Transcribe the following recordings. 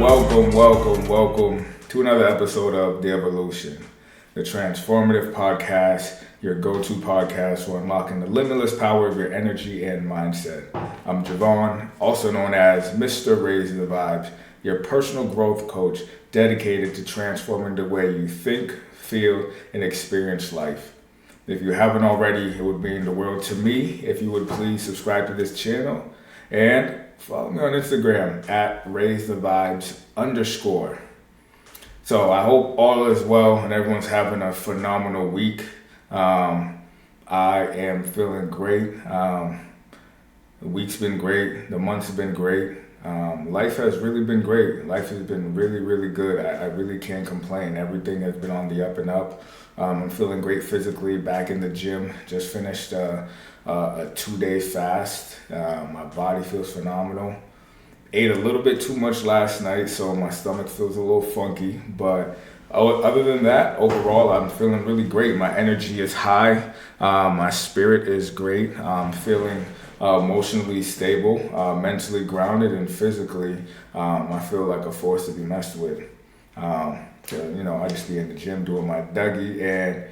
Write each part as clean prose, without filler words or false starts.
Welcome to another episode of The Evolution, the transformative podcast, your go-to podcast for unlocking the limitless power of your energy and mindset. I'm Javon, also known as Mr. Raising the Vibes, your personal growth coach dedicated to transforming the way you think, feel, and experience life. If you haven't already, it would mean the world to me if you would please subscribe to this channel and follow me on Instagram at raisethevibes_. So I hope all is well and everyone's having a phenomenal week. I am feeling great. The week's been great. The month's been great. Life has really been great. Life has been really, really good. I really can't complain. Everything has been on the up and up. I'm feeling great physically, back in the gym. Just finished a 2-day fast. My body feels phenomenal. Ate a little bit too much last night, so my stomach feels a little funky. But other than that, overall, I'm feeling really great. My energy is high. My spirit is great. I'm feeling emotionally stable, mentally grounded, and physically, I feel like a force to be messed with. I just be in the gym doing my Dougie, and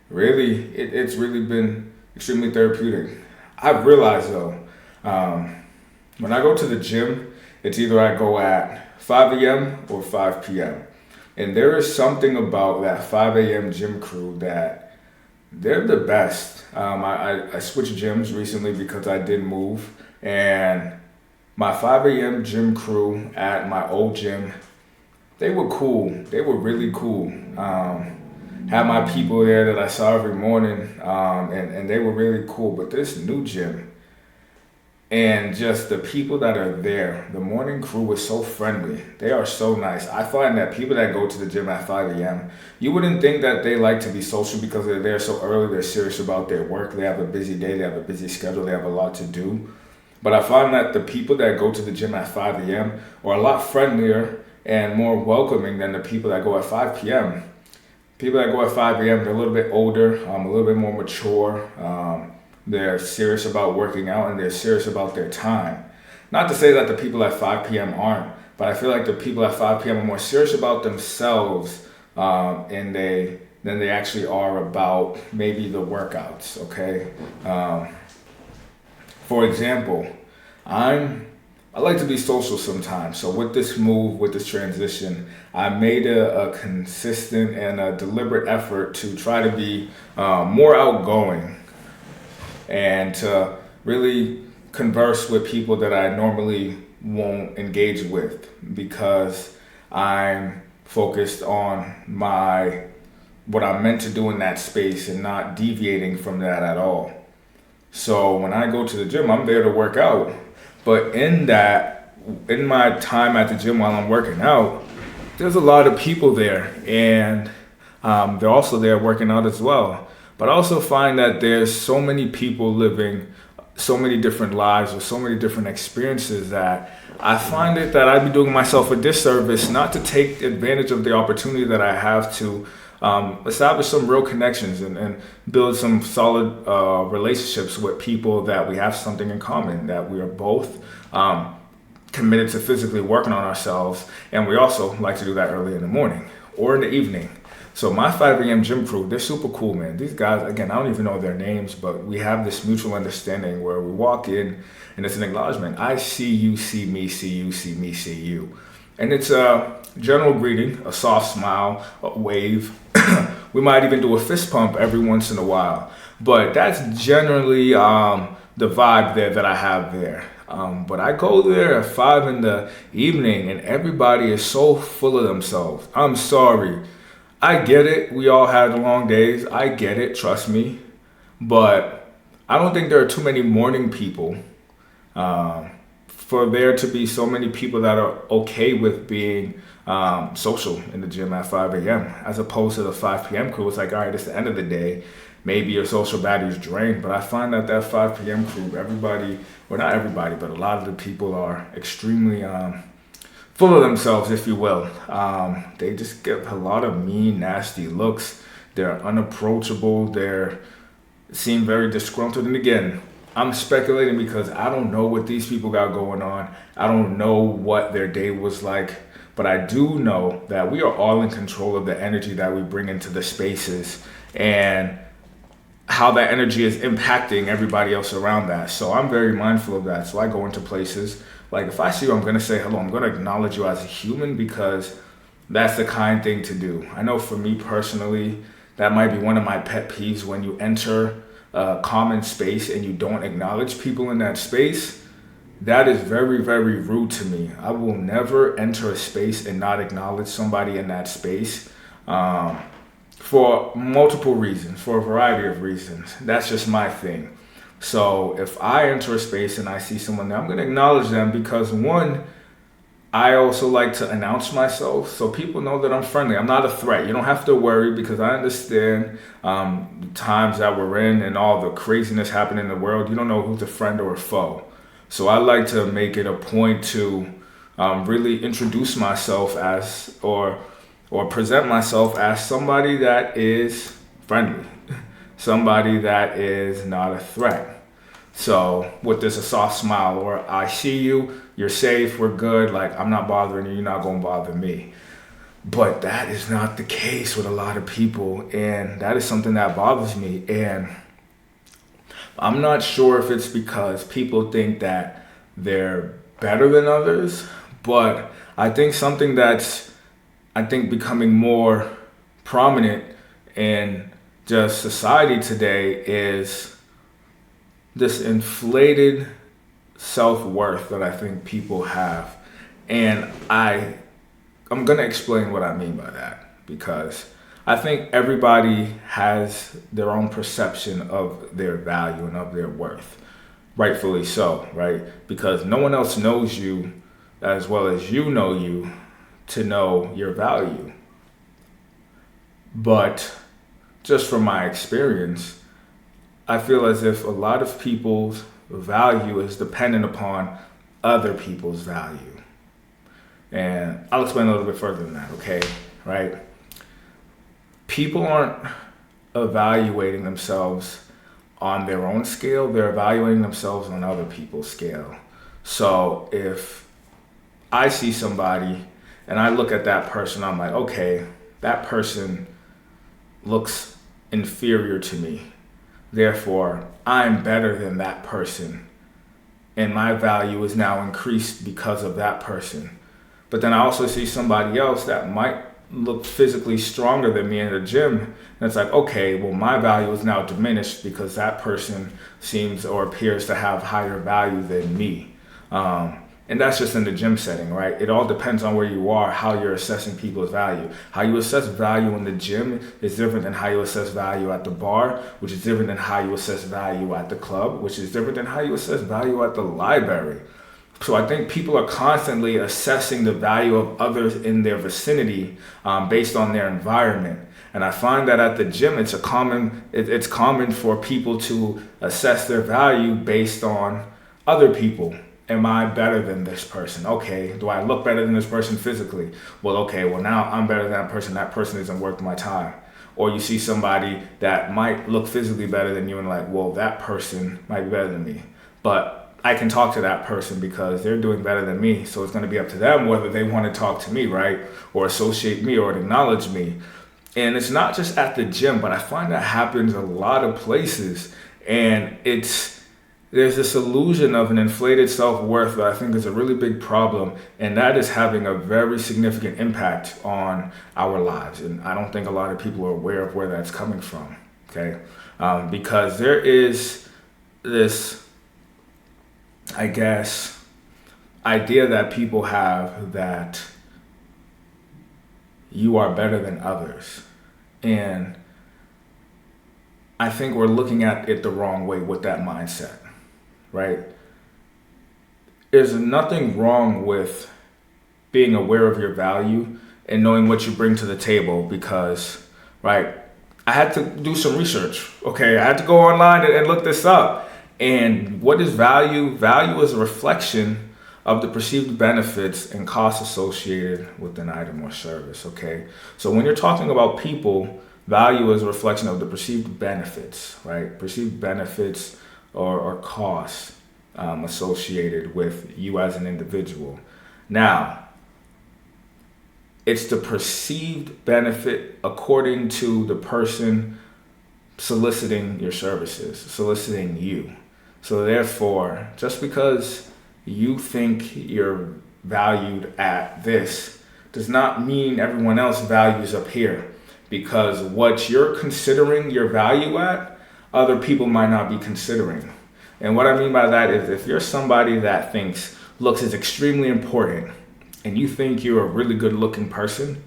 really, it's really been extremely therapeutic. I've realized though, when I go to the gym, it's either I go at 5 a.m. or 5 p.m. And there is something about that 5 a.m. gym crew that they're the best. I switched gyms recently because I did move, and my 5 a.m. gym crew at my old gym, they were cool. They were really cool. Had my people there that I saw every morning, and they were really cool. But this new gym, and just the people that are there, the morning crew is so friendly. They are so nice. I find that people that go to the gym at 5 a.m., you wouldn't think that they like to be social because they're there so early. They're serious about their work. They have a busy day. They have a busy schedule. They have a lot to do. But I find that the people that go to the gym at 5 a.m. are a lot friendlier and more welcoming than the people that go at 5 p.m. People that go at 5 a.m., they're a little bit older, a little bit more mature. They're serious about working out, and they're serious about their time. Not to say that the people at 5 p.m. aren't, but I feel like the people at 5 p.m. are more serious about themselves than they actually are about maybe the workouts, okay? For example, I like to be social sometimes. So with this move, with this transition, I made a consistent and a deliberate effort to try to be more outgoing and to really converse with people that I normally won't engage with because I'm focused on what I'm meant to do in that space and not deviating from that at all. So when I go to the gym, I'm there to work out. But in my time at the gym while I'm working out, there's a lot of people there, and they're also there working out as well. But I also find that there's so many people living so many different lives with so many different experiences that I find it that I'd be doing myself a disservice not to take advantage of the opportunity that I have to establish some real connections and build some solid relationships with people that we have something in common, that we are both committed to physically working on ourselves, and we also like to do that early in the morning or in the evening. So my 5 a.m. gym crew, they're super cool, man. These guys, again, I don't even know their names, but we have this mutual understanding where we walk in and it's an acknowledgement. I see you, see me, see you, see me, see you. And it's a general greeting, a soft smile, a wave. We might even do a fist pump every once in a while. But that's generally the vibe there that I have there. But I go there at 5 in the evening and everybody is so full of themselves. I'm sorry. I get it. We all had long days. I get it. Trust me. But I don't think there are too many morning people for there to be so many people that are okay with being social in the gym at 5 a.m. as opposed to the 5 p.m. crew. It's like, all right, it's the end of the day. Maybe your social battery is drained. But I find that 5 p.m. crew, everybody, well, not everybody, but a lot of the people are extremely full of themselves, if you will. They just get a lot of mean, nasty looks. They're unapproachable. They seem very disgruntled. And again, I'm speculating because I don't know what these people got going on. I don't know what their day was like. but I do know that we are all in control of the energy that we bring into the spaces and how that energy is impacting everybody else around that. So I'm very mindful of that. So I go into places, like if I see you, I'm going to say hello. I'm going to acknowledge you as a human because that's the kind thing to do. I know for me personally, that might be one of my pet peeves when you enter a common space and you don't acknowledge people in that space. That is very, very rude to me. I will never enter a space and not acknowledge somebody in that space. For multiple reasons, for a variety of reasons. That's just my thing. So if I enter a space and I see someone there, I'm going to acknowledge them because one, I also like to announce myself so people know that I'm friendly. I'm not a threat. You don't have to worry because I understand the times that we're in and all the craziness happening in the world. You don't know who's a friend or a foe. So I like to make it a point to really introduce myself as or present myself as somebody that is friendly, somebody that is not a threat. So with this a soft smile, or I see you, you're safe, we're good, like I'm not bothering you, you're not gonna bother me. But that is not the case with a lot of people, and that is something that bothers me. And I'm not sure if it's because people think that they're better than others, but I think something that's becoming more prominent in just society today is this inflated self-worth that I think people have. And I'm going to explain what I mean by that, because I think everybody has their own perception of their value and of their worth. Rightfully so, right? Because no one else knows you as well as you know you to know your value. But just from my experience, I feel as if a lot of people's value is dependent upon other people's value. And I'll explain a little bit further than that, okay? Right? People aren't evaluating themselves on their own scale, they're evaluating themselves on other people's scale. So if I see somebody and I look at that person, I'm like, okay, that person looks inferior to me. Therefore, I'm better than that person. And my value is now increased because of that person. But then I also see somebody else that might look physically stronger than me in the gym. And it's like, okay, well, my value is now diminished because that person seems or appears to have higher value than me. And that's just in the gym setting, right? It all depends on where you are, how you're assessing people's value. How you assess value in the gym is different than how you assess value at the bar, which is different than how you assess value at the club, which is different than how you assess value at the library. So I think people are constantly assessing the value of others in their vicinity based on their environment. And I find that at the gym, it's common for people to assess their value based on other people. Am I better than this person? Okay, do I look better than this person physically? Well, okay, well now I'm better than that person isn't worth my time. Or you see somebody that might look physically better than you and like, well, that person might be better than me. But I can talk to that person because they're doing better than me. So it's going to be up to them whether they want to talk to me, right? Or associate me or acknowledge me. And it's not just at the gym, but I find that happens a lot of places. And there's this illusion of an inflated self-worth that I think is a really big problem, and that is having a very significant impact on our lives. And I don't think a lot of people are aware of where that's coming from, okay? Because there is this, I guess, idea that people have that you are better than others. And I think we're looking at it the wrong way with that mindset. Right? There's nothing wrong with being aware of your value and knowing what you bring to the table because, right, I had to do some research. Okay, I had to go online and look this up. And what is value? Value is a reflection of the perceived benefits and costs associated with an item or service, okay? So when you're talking about people, value is a reflection of the perceived benefits, right? Perceived benefits or costs associated with you as an individual. Now, It's the perceived benefit according to the person soliciting your services, soliciting you. So therefore, just because you think you're valued at this does not mean everyone else values up here. Because what you're considering your value at, other people might not be considering. And what I mean by that is if you're somebody that thinks looks is extremely important and you think you're a really good looking person,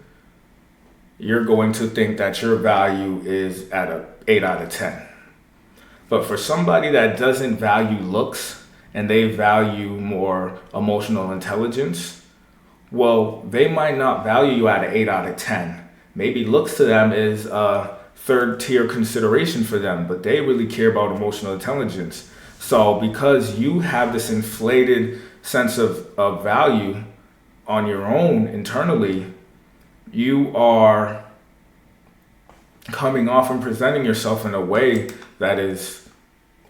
you're going to think that your value is at a 8 out of 10. But for somebody that doesn't value looks and they value more emotional intelligence, well, they might not value you at an 8 out of 10. Maybe looks to them is a third tier consideration for them, but they really care about emotional intelligence. So because you have this inflated sense of value on your own internally, you are coming off and presenting yourself in a way that is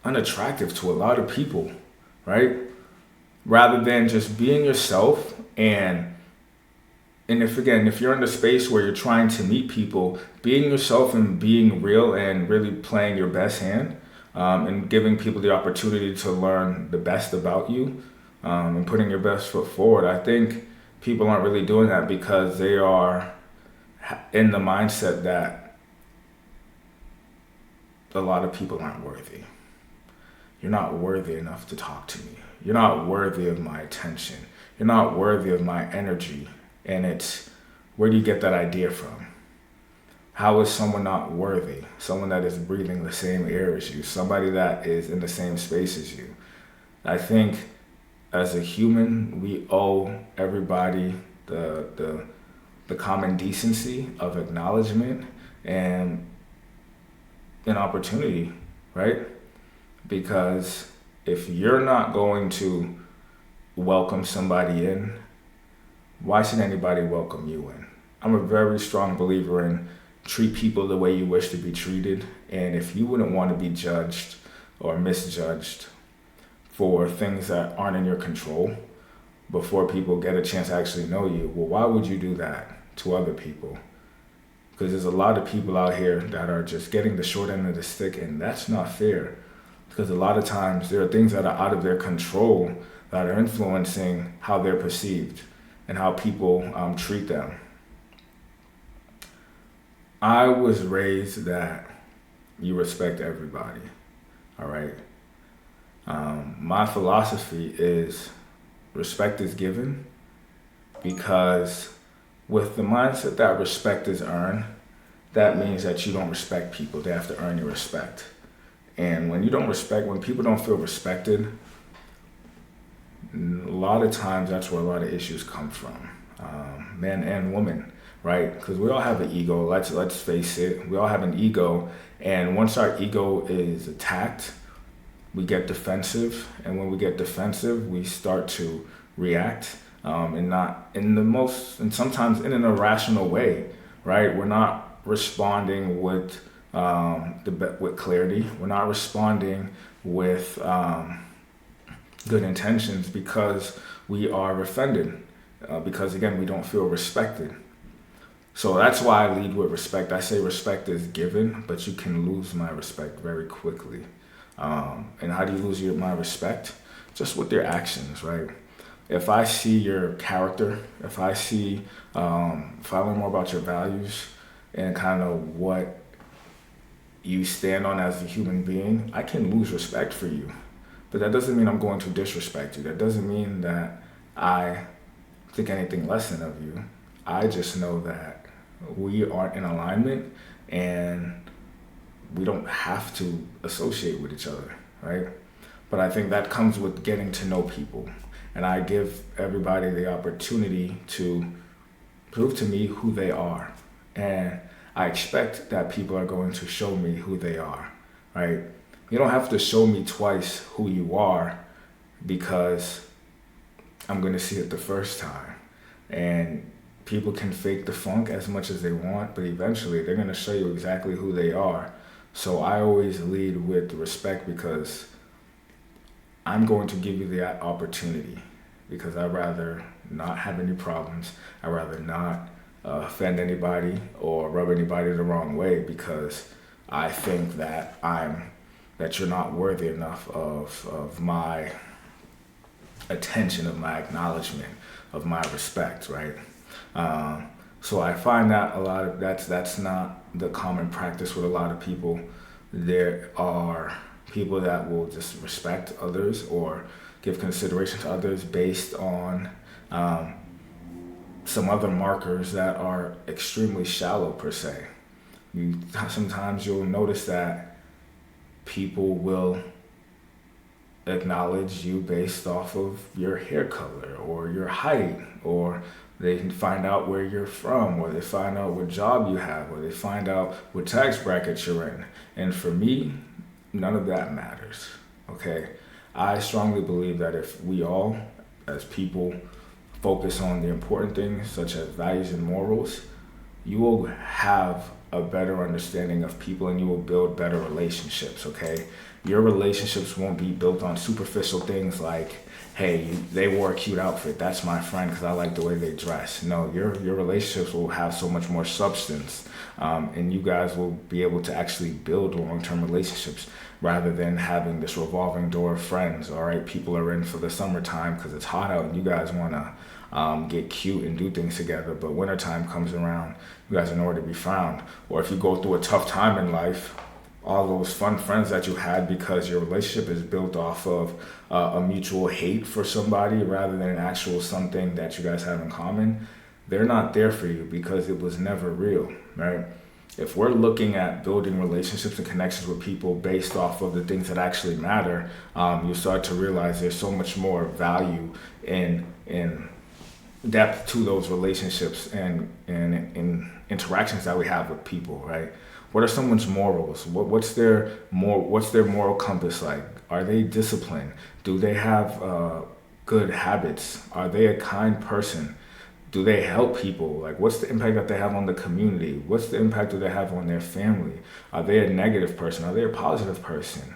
unattractive to a lot of people, right? Rather than just being yourself and if you're in the space where you're trying to meet people, being yourself and being real and really playing your best hand, and giving people the opportunity to learn the best about you, and putting your best foot forward. I think people aren't really doing that because they are in the mindset that a lot of people aren't worthy. You're not worthy enough to talk to me. You're not worthy of my attention. You're not worthy of my energy. And it's, where do you get that idea from? How is someone not worthy? Someone that is breathing the same air as you, somebody that is in the same space as you. I think as a human, we owe everybody the common decency of acknowledgement and an opportunity, right? Because if you're not going to welcome somebody in, why should anybody welcome you in? I'm a very strong believer in treat people the way you wish to be treated. And if you wouldn't want to be judged or misjudged for things that aren't in your control before people get a chance to actually know you, well, why would you do that to other people? Because there's a lot of people out here that are just getting the short end of the stick, and that's not fair. Because a lot of times there are things that are out of their control that are influencing how they're perceived and how people treat them. I was raised that you respect everybody, all right? My philosophy is respect is given, because with the mindset that respect is earned, that means that you don't respect people. They have to earn your respect. And when people don't feel respected, a lot of times that's where a lot of issues come from, men and women, right? Because we all have an ego. Let's face it, we all have an ego, and once our ego is attacked, we get defensive, and when we get defensive, we start to react, and not in the most, and sometimes in an irrational way, right? We're not responding with with clarity. We're not responding with good intentions because we are offended, because again, we don't feel respected. So that's why I lead with respect. I say respect is given, but you can lose my respect very quickly. And how do you lose my respect? Just with your actions, right? If I see your character, if I learn more about your values and kind of what you stand on as a human being, I can lose respect for you. But that doesn't mean I'm going to disrespect you. That doesn't mean that I think anything less than of you. I just know that we are in alignment and we don't have to associate with each other, right? But I think that comes with getting to know people. And I give everybody the opportunity to prove to me who they are. And I expect that people are going to show me who they are, right? You don't have to show me twice who you are, because I'm going to see it the first time. And people can fake the funk as much as they want, but eventually they're going to show you exactly who they are. So I always lead with respect, because I'm going to give you the opportunity, because I'd rather not have any problems. I'd rather not offend anybody or rub anybody the wrong way, because I think that you're not worthy enough of my attention, of my acknowledgement, of my respect, right? So I find that a lot of that's not the common practice with a lot of people. There are people that will just respect others or give consideration to others based on um, some other markers that are extremely shallow per se. You sometimes you'll notice that people will acknowledge you based off of your hair color or your height, or they can find out where you're from, or they find out what job you have, or they find out what tax bracket you're in. And for me, none of that matters. Okay? I strongly believe that if we all, as people, focus on the important things such as values and morals, you will have a better understanding of people and you will build better relationships, okay? Your relationships won't be built on superficial things like, hey, they wore a cute outfit, that's my friend because I like the way they dress. No, your relationships will have so much more substance, and you guys will be able to actually build long-term relationships rather than having this revolving door of friends. All right, people are in for the summertime because it's hot out and you guys want to get cute and do things together, but wintertime comes around, you guys are nowhere to be found. Or if you go through a tough time in life, all those fun friends that you had because your relationship is built off of a mutual hate for somebody rather than an actual something that you guys have in common, they're not there for you because it was never real, right? If we're looking at building relationships and connections with people based off of the things that actually matter, you start to realize there's so much more value in depth to those relationships and in interactions that we have with people, right? What are someone's morals? What's their moral compass like? Are they disciplined? Do they have good habits? Are they a kind person? Do they help people? Like, what's the impact that they have on the community? What's the impact that they have on their family? Are they a negative person? Are they a positive person?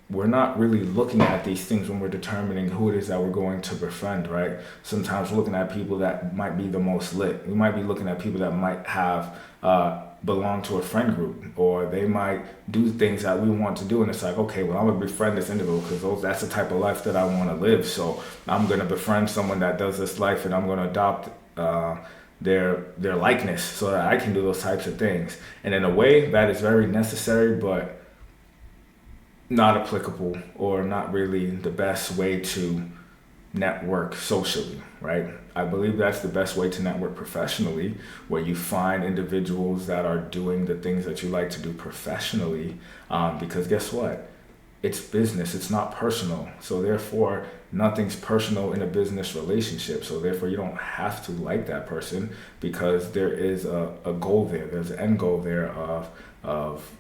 We're not really looking at these things when we're determining who it is that we're going to befriend, right? Sometimes we're looking at people that might be the most lit. We might be looking at people that might have belong to a friend group, or they might do things that we want to do, and it's like, okay, well, I'm gonna befriend this individual because that's the type of life that I want to live. So I'm gonna befriend someone that does this life, and I'm gonna adopt their likeness so that I can do those types of things. And in a way, that is very necessary, but not applicable or not really the best way to network socially, right? I believe that's the best way to network professionally, where you find individuals that are doing the things that you like to do professionally, because guess what? It's business, it's not personal. So therefore, nothing's personal in a business relationship. So therefore, you don't have to like that person because there is a goal there. There's an end goal there of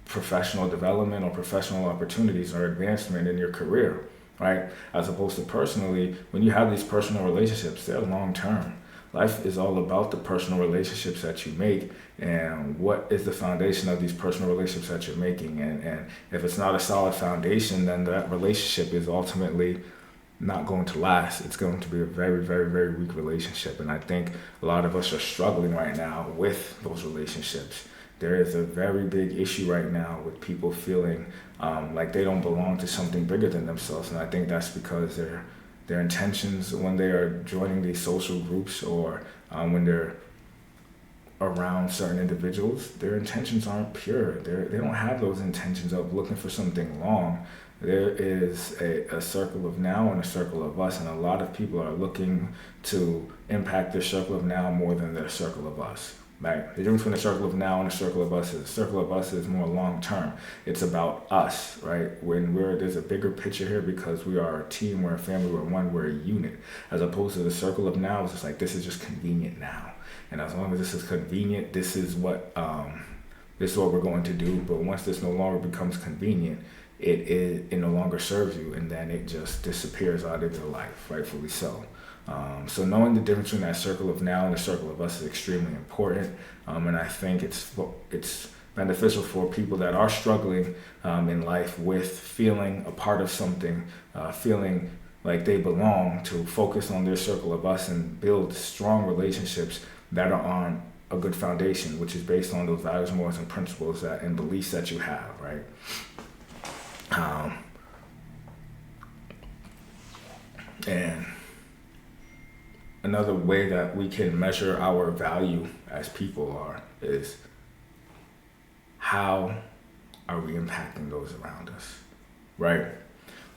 professional development or professional opportunities or advancement in your career, right? As opposed to personally, when you have these personal relationships, they're long term. Life is all about the personal relationships that you make and what is the foundation of these personal relationships that you're making. And if it's not a solid foundation, then that relationship is ultimately not going to last. It's going to be a very, very, very weak relationship. And I think a lot of us are struggling right now with those relationships. There is a very big issue right now with people feeling like they don't belong to something bigger than themselves. And I think that's because their intentions when they are joining these social groups or when they're around certain individuals, their intentions aren't pure. They don't have those intentions of looking for something long. There is a circle of now and a circle of us, and a lot of people are looking to impact their circle of now more than their circle of us. Right? The difference between a circle of now and a circle of us is a circle of us is more long term. It's about us, right? There's a bigger picture here because we are a team, we're a family, we're one, we're a unit. As opposed to the circle of now, it's just like this is just convenient now, and as long as this is convenient, this is what we're going to do. But once this no longer becomes convenient, it no longer serves you, and then it just disappears out of your life, rightfully so. So knowing the difference between that circle of now and the circle of us is extremely important, and I think it's beneficial for people that are struggling in life with feeling a part of something, feeling like they belong, to focus on their circle of us and build strong relationships that are on a good foundation, which is based on those values, morals, and principles that and beliefs that you have, right? And another way that we can measure our value as people is how are we impacting those around us, right?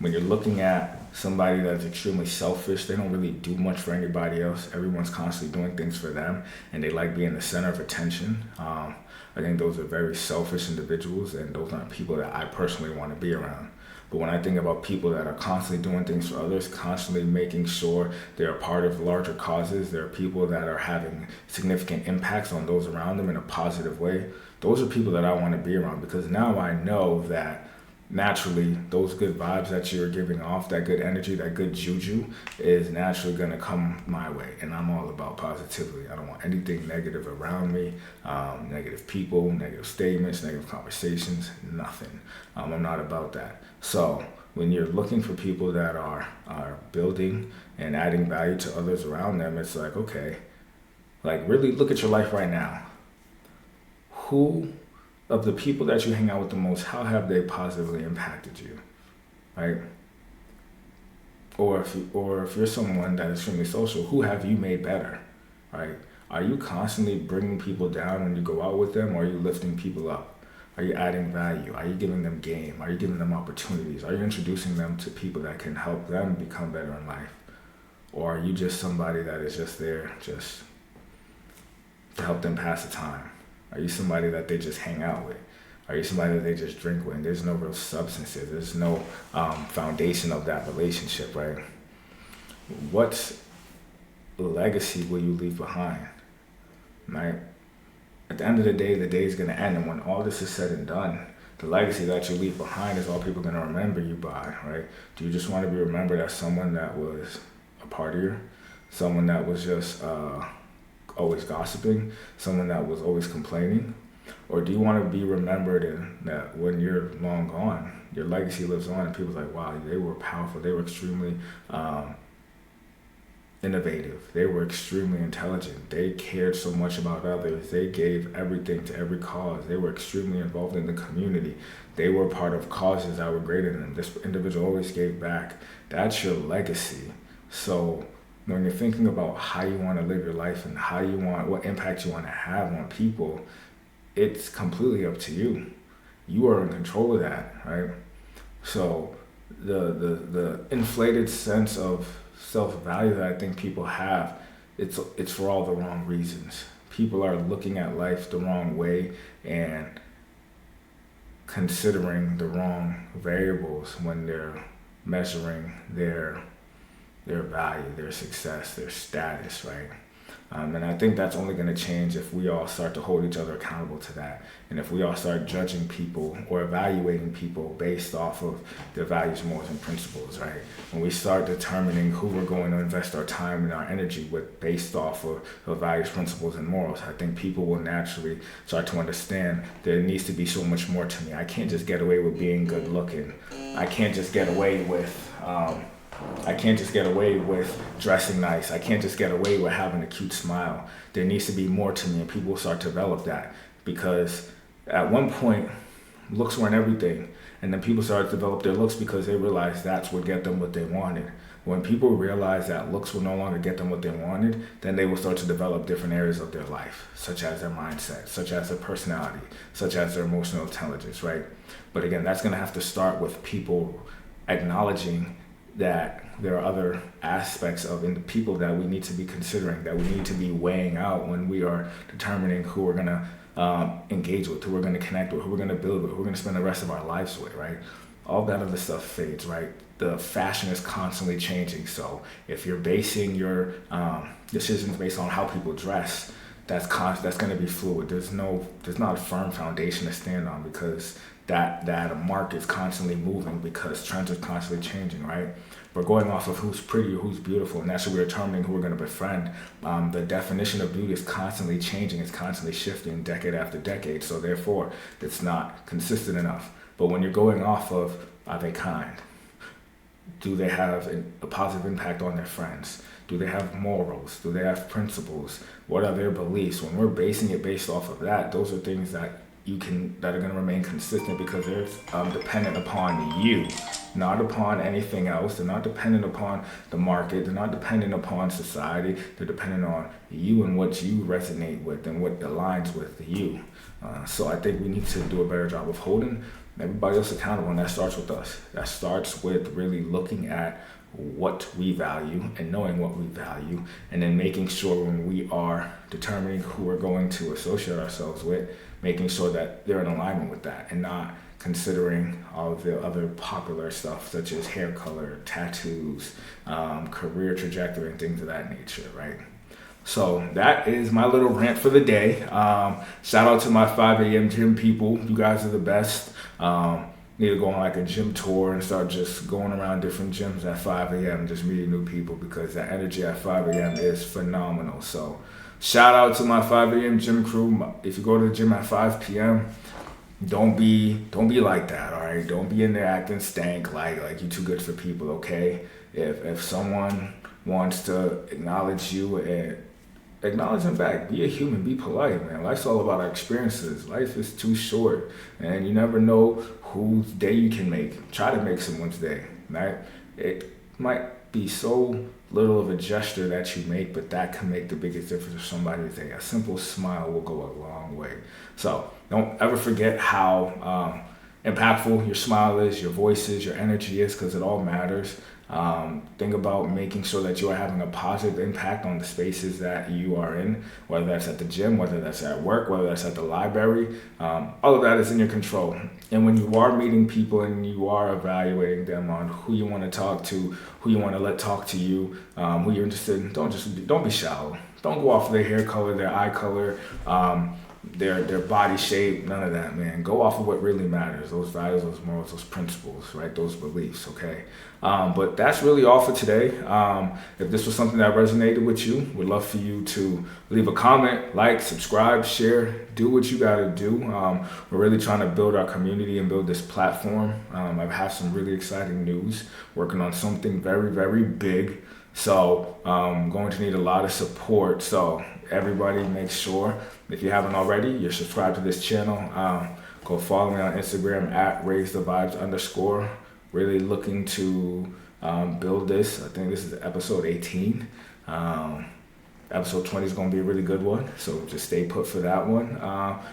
When you're looking at somebody that's extremely selfish, they don't really do much for anybody else. Everyone's constantly doing things for them, and they like being the center of attention. I think those are very selfish individuals, and those aren't people that I personally want to be around. But when I think about people that are constantly doing things for others, constantly making sure they're a part of larger causes, there are people that are having significant impacts on those around them in a positive way, those are people that I want to be around, because now I know that naturally those good vibes that you're giving off, that good energy, that good juju is naturally going to come my way. And I'm all about positivity. I don't want anything negative around me, negative people, negative statements, negative conversations, nothing. I'm not about that. So when you're looking for people that are building and adding value to others around them, it's like, okay, like really look at your life right now. Who of the people that you hang out with the most, how have they positively impacted you, right? Or if you're someone that is extremely social, who have you made better, right? Are you constantly bringing people down when you go out with them, or are you lifting people up? Are you adding value? Are you giving them game? Are you giving them opportunities? Are you introducing them to people that can help them become better in life? Or are you just somebody that is just there just to help them pass the time? Are you somebody that they just hang out with? Are you somebody that they just drink with? And there's no real substances. There's no foundation of that relationship, right? What legacy will you leave behind, right? At the end of the day is going to end. And when all this is said and done, the legacy that you leave behind is all people are going to remember you by, right? Do you just want to be remembered as someone that was a partier? Someone that was just always gossiping, someone that was always complaining? Or do you want to be remembered that when you're long gone, your legacy lives on and people's like, wow, they were powerful, they were extremely innovative, they were extremely intelligent, they cared so much about others, they gave everything to every cause, they were extremely involved in the community, they were part of causes that were greater than them, this individual always gave back. That's your legacy. So when you're thinking about how you want to live your life and what impact you want to have on people, it's completely up to you. You are in control of that, right? So the inflated sense of self-value that I think people have, it's for all the wrong reasons. People are looking at life the wrong way and considering the wrong variables when they're measuring their value, their success, their status, right? And I think that's only going to change if we all start to hold each other accountable to that. And if we all start judging people or evaluating people based off of their values, morals, and principles, right? When we start determining who we're going to invest our time and our energy with based off of values, principles, and morals, I think people will naturally start to understand there needs to be so much more to me. I can't just get away with being good looking. I can't just get away with dressing nice. I can't just get away with having a cute smile. There needs to be more to me, and people will start to develop that, because at one point, looks weren't everything, and then people started to develop their looks because they realized that's what get them what they wanted. When people realize that looks will no longer get them what they wanted, then they will start to develop different areas of their life, such as their mindset, such as their personality, such as their emotional intelligence, right? But again, that's going to have to start with people acknowledging that there are other aspects of in the people that we need to be considering, that we need to be weighing out when we are determining who we're going to engage with, who we're going to connect with, who we're going to build with, who we're going to spend the rest of our lives with, right? All that other stuff fades, right? The fashion is constantly changing. So if you're basing your decisions based on how people dress, that's going to be fluid. There's not a firm foundation to stand on, because that mark is constantly moving, because trends are constantly changing, right? We're going off of who's pretty or who's beautiful, and that's what we're determining who we're going to befriend. The definition of beauty is constantly changing, it's constantly shifting decade after decade, so therefore it's not consistent enough. But when you're going off of, are they kind? Do they have a positive impact on their friends? Do they have morals? Do they have principles? What are their beliefs? When we're basing it based off of that, those are things that that are going to remain consistent because they're dependent upon you, not upon anything else. They're not dependent upon the market. They're not dependent upon society. They're dependent on you and what you resonate with and what aligns with you. So I think we need to do a better job of holding everybody else accountable, and that starts with us. That starts with really looking at what we value and knowing what we value, and then making sure when we are determining who we're going to associate ourselves with, making sure that they're in alignment with that and not considering all of the other popular stuff such as hair color, tattoos, career trajectory, and things of that nature, right? So that is my little rant for the day. Shout out to my 5 a.m. gym people. You guys are the best. Need to go on like a gym tour and start just going around different gyms at 5 a.m. just meeting new people, because the energy at 5 a.m. is phenomenal. So shout out to my 5 a.m. gym crew. If you go to the gym at 5 p.m., don't be like that, all right? Don't be in there acting stank like you're too good for people, okay? If someone wants to acknowledge you and acknowledge them back. Be a human. Be polite, man. Life's all about our experiences. Life is too short, and you never know whose day you can make. Try to make someone's day, right? It might be so little of a gesture that you make, but that can make the biggest difference for somebody's day. A simple smile will go a long way. So don't ever forget how impactful your smile is, your voice is, your energy is, because it all matters. Think about making sure that you are having a positive impact on the spaces that you are in, whether that's at the gym, whether that's at work, whether that's at the library. All of that is in your control. And when you are meeting people and you are evaluating them on who you want to talk to, who you want to let talk to you, who you're interested in, don't be shallow. Don't go off of their hair color, their eye color, their body shape, none of that, man. Go off of what really matters, those values, those morals, those principles, right? Those beliefs, okay? But that's really all for today. If this was something that resonated with you, we'd love for you to leave a comment, like, subscribe, share, do what you gotta do. We're really trying to build our community and build this platform. I have some really exciting news, working on something very, very big. So I'm going to need a lot of support. So everybody make sure, if you haven't already, you're subscribed to this channel. Go follow me on Instagram at raisethevibes_. Really looking to build this. I think this is episode 18. Episode 20 is going to be a really good one. So just stay put for that one.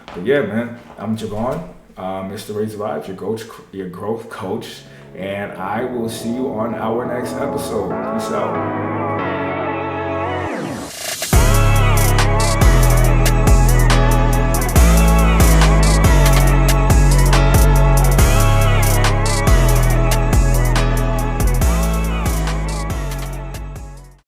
But yeah, man, I'm Javon, Mr. Raise the Vibes, your growth coach. And I will see you on our next episode. Peace out.